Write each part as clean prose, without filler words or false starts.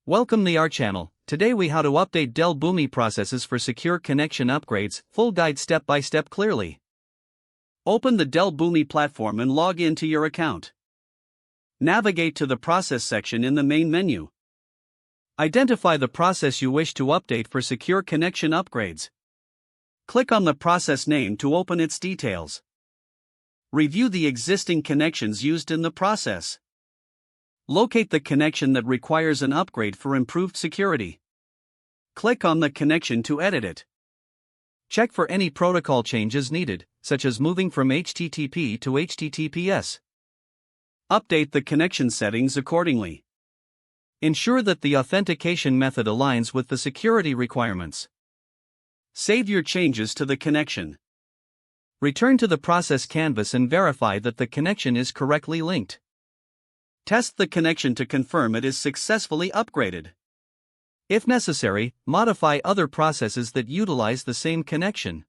Welcome to our channel. Today we how to update Dell Boomi processes for secure connection upgrades, full guide step by step clearly. Open the Dell Boomi platform and log into your account. Navigate to the process section in the main menu. Identify the process you wish to update for secure connection upgrades. Click on the process name to open its details. Review the existing connections used in the process. Locate the connection that requires an upgrade for improved security. Click on the connection to edit it. Check for any protocol changes needed, such as moving from HTTP to HTTPS. Update the connection settings accordingly. Ensure that the authentication method aligns with the security requirements. Save your changes to the connection. Return to the process canvas and verify that the connection is correctly linked. Test the connection to confirm it is successfully upgraded. If necessary, modify other processes that utilize the same connection.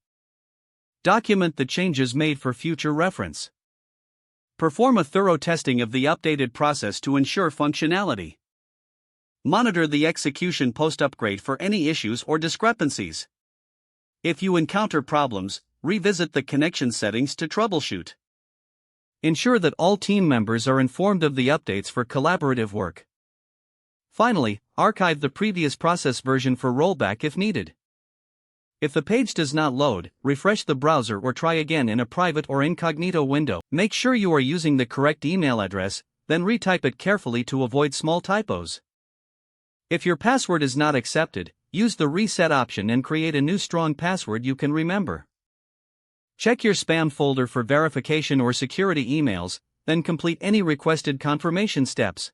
Document the changes made for future reference. Perform a thorough testing of the updated process to ensure functionality. Monitor the execution post-upgrade for any issues or discrepancies. If you encounter problems, revisit the connection settings to troubleshoot. Ensure that all team members are informed of the updates for collaborative work. Finally, archive the previous process version for rollback if needed. If the page does not load, refresh the browser or try again in a private or incognito window. Make sure you are using the correct email address, then retype it carefully to avoid small typos. If your password is not accepted, use the reset option and create a new strong password you can remember. Check your spam folder for verification or security emails, then complete any requested confirmation steps.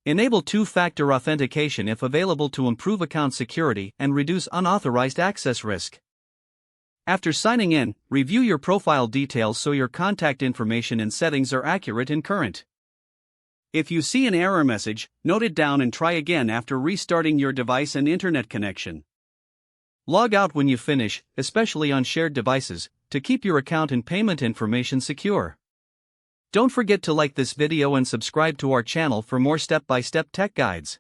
Enable two-factor authentication if available to improve account security and reduce unauthorized access risk. After signing in, review your profile details so your contact information and settings are accurate and current. If you see an error message, note it down and try again after restarting your device and internet connection. Log out when you finish, especially on shared devices, to keep your account and payment information secure. Don't forget to like this video and subscribe to our channel for more step-by-step tech guides.